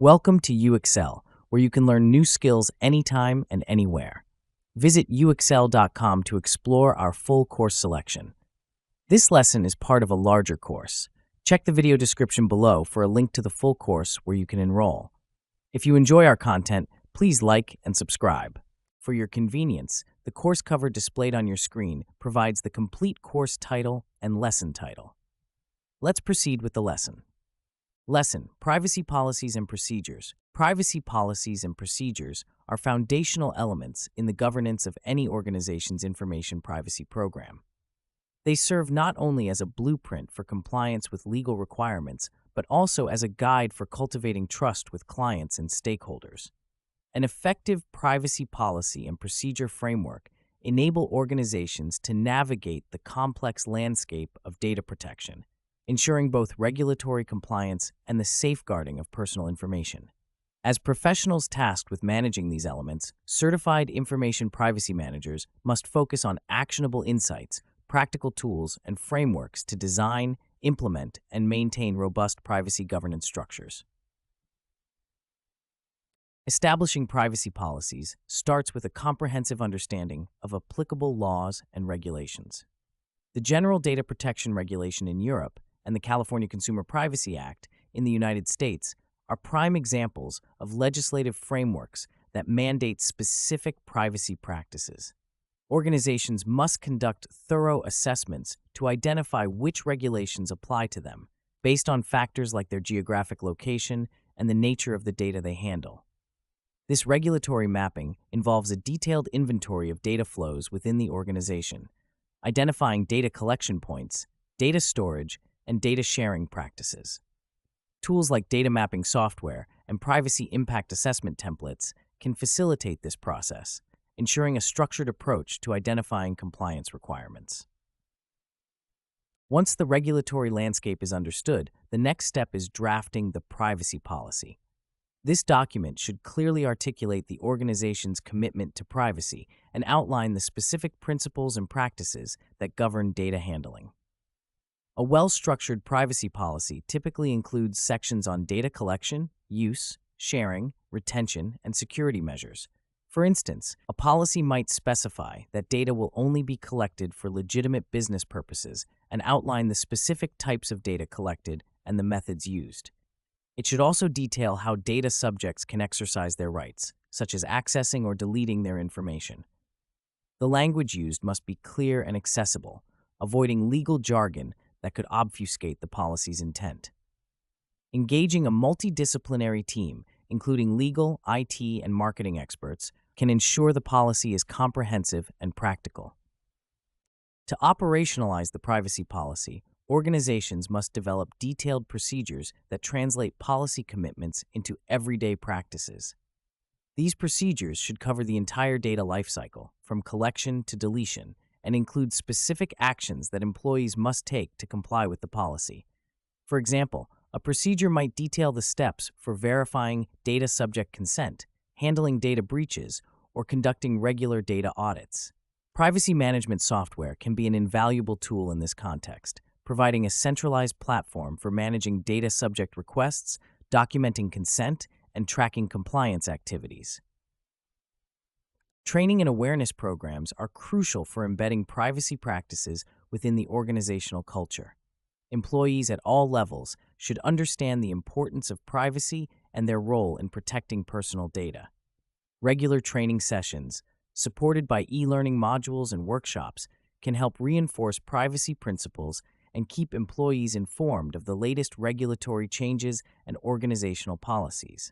Welcome to UXL, where you can learn new skills anytime and anywhere. Visit uxl.com to explore our full course selection. This lesson is part of a larger course. Check the video description below for a link to the full course where you can enroll. If you enjoy our content, please like and subscribe. For your convenience, the course cover displayed on your screen provides the complete course title and lesson title. Let's proceed with the lesson. Lesson: Privacy Policies and Procedures. Privacy policies and procedures are foundational elements in the governance of any organization's information privacy program. They serve not only as a blueprint for compliance with legal requirements, but also as a guide for cultivating trust with clients and stakeholders. An effective privacy policy and procedure framework enable organizations to navigate the complex landscape of data protection, ensuring both regulatory compliance and the safeguarding of personal information. As professionals tasked with managing these elements, certified information privacy managers must focus on actionable insights, practical tools, and frameworks to design, implement, and maintain robust privacy governance structures. Establishing privacy policies starts with a comprehensive understanding of applicable laws and regulations. The General Data Protection Regulation in Europe and the California Consumer Privacy Act in the United States are prime examples of legislative frameworks that mandate specific privacy practices. Organizations must conduct thorough assessments to identify which regulations apply to them, based on factors like their geographic location and the nature of the data they handle. This regulatory mapping involves a detailed inventory of data flows within the organization, identifying data collection points, data storage, and data sharing practices. Tools like data mapping software and privacy impact assessment templates can facilitate this process, ensuring a structured approach to identifying compliance requirements. Once the regulatory landscape is understood, the next step is drafting the privacy policy. This document should clearly articulate the organization's commitment to privacy and outline the specific principles and practices that govern data handling. A well-structured privacy policy typically includes sections on data collection, use, sharing, retention, and security measures. For instance, a policy might specify that data will only be collected for legitimate business purposes and outline the specific types of data collected and the methods used. It should also detail how data subjects can exercise their rights, such as accessing or deleting their information. The language used must be clear and accessible, avoiding legal jargon that could obfuscate the policy's intent. Engaging a multidisciplinary team, including legal, IT, and marketing experts, can ensure the policy is comprehensive and practical. To operationalize the privacy policy, organizations must develop detailed procedures that translate policy commitments into everyday practices. These procedures should cover the entire data lifecycle, from collection to deletion, and include specific actions that employees must take to comply with the policy. For example, a procedure might detail the steps for verifying data subject consent, handling data breaches, or conducting regular data audits. Privacy management software can be an invaluable tool in this context, providing a centralized platform for managing data subject requests, documenting consent, and tracking compliance activities. Training and awareness programs are crucial for embedding privacy practices within the organizational culture. Employees at all levels should understand the importance of privacy and their role in protecting personal data. Regular training sessions, supported by e-learning modules and workshops, can help reinforce privacy principles and keep employees informed of the latest regulatory changes and organizational policies.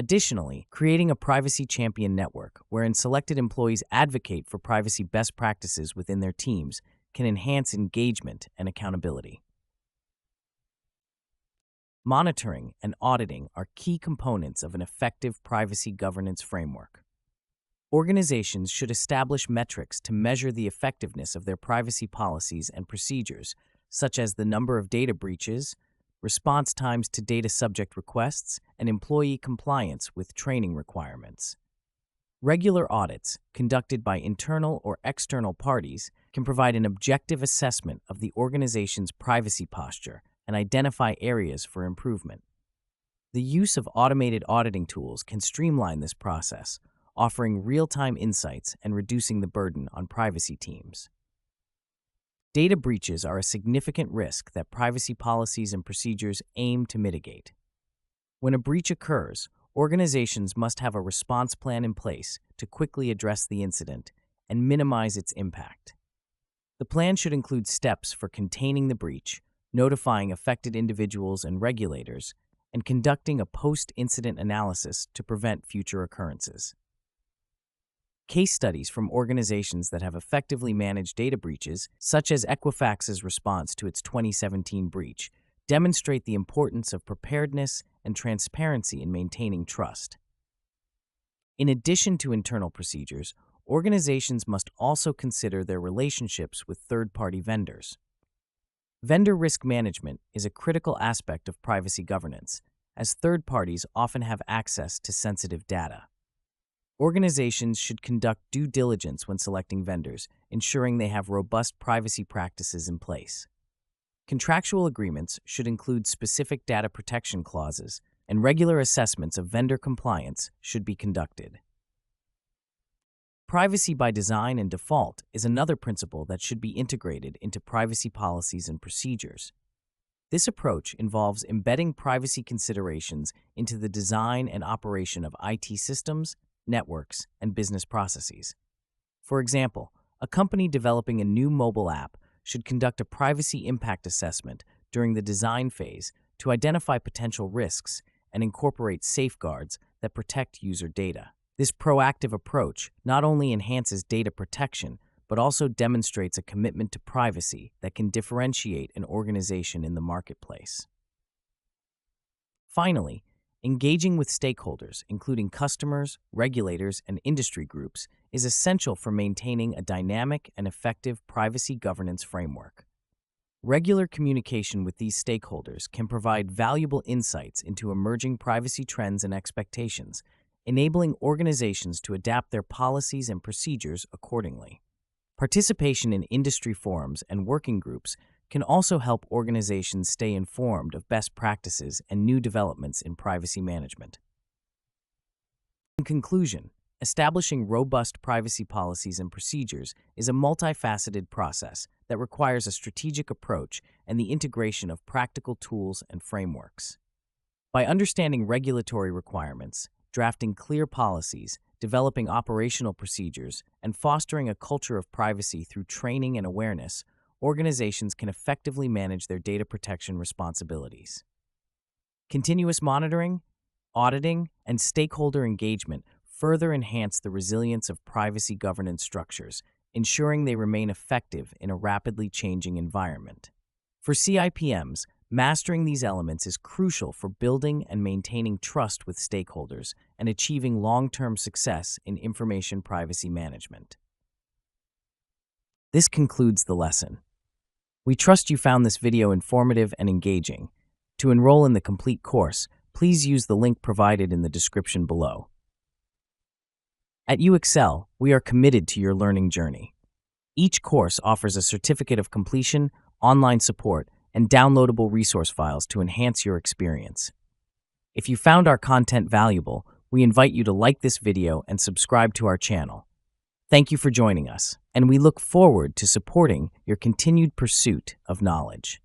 Additionally, creating a privacy champion network wherein selected employees advocate for privacy best practices within their teams can enhance engagement and accountability. Monitoring and auditing are key components of an effective privacy governance framework. Organizations should establish metrics to measure the effectiveness of their privacy policies and procedures, such as the number of data breaches, response times to data subject requests, and employee compliance with training requirements. Regular audits, conducted by internal or external parties, can provide an objective assessment of the organization's privacy posture and identify areas for improvement. The use of automated auditing tools can streamline this process, offering real-time insights and reducing the burden on privacy teams. Data breaches are a significant risk that privacy policies and procedures aim to mitigate. When a breach occurs, organizations must have a response plan in place to quickly address the incident and minimize its impact. The plan should include steps for containing the breach, notifying affected individuals and regulators, and conducting a post-incident analysis to prevent future occurrences. Case studies from organizations that have effectively managed data breaches, such as Equifax's response to its 2017 breach, demonstrate the importance of preparedness and transparency in maintaining trust. In addition to internal procedures, organizations must also consider their relationships with third-party vendors. Vendor risk management is a critical aspect of privacy governance, as third parties often have access to sensitive data. Organizations should conduct due diligence when selecting vendors, ensuring they have robust privacy practices in place. Contractual agreements should include specific data protection clauses, and regular assessments of vendor compliance should be conducted. Privacy by design and default is another principle that should be integrated into privacy policies and procedures. This approach involves embedding privacy considerations into the design and operation of IT systems, networks, and business processes. For example, a company developing a new mobile app should conduct a privacy impact assessment during the design phase to identify potential risks and incorporate safeguards that protect user data. This proactive approach not only enhances data protection, but also demonstrates a commitment to privacy that can differentiate an organization in the marketplace. Finally, engaging with stakeholders, including customers, regulators, and industry groups, is essential for maintaining a dynamic and effective privacy governance framework. Regular communication with these stakeholders can provide valuable insights into emerging privacy trends and expectations, enabling organizations to adapt their policies and procedures accordingly. Participation in industry forums and working groups can also help organizations stay informed of best practices and new developments in privacy management. In conclusion, establishing robust privacy policies and procedures is a multifaceted process that requires a strategic approach and the integration of practical tools and frameworks. By understanding regulatory requirements, drafting clear policies, developing operational procedures, and fostering a culture of privacy through training and awareness, organizations can effectively manage their data protection responsibilities. Continuous monitoring, auditing, and stakeholder engagement further enhance the resilience of privacy governance structures, ensuring they remain effective in a rapidly changing environment. For CIPMs, mastering these elements is crucial for building and maintaining trust with stakeholders and achieving long-term success in information privacy management. This concludes the lesson. We trust you found this video informative and engaging. To enroll in the complete course, please use the link provided in the description below. At UXL, we are committed to your learning journey. Each course offers a certificate of completion, online support, and downloadable resource files to enhance your experience. If you found our content valuable, we invite you to like this video and subscribe to our channel. Thank you for joining us, and we look forward to supporting your continued pursuit of knowledge.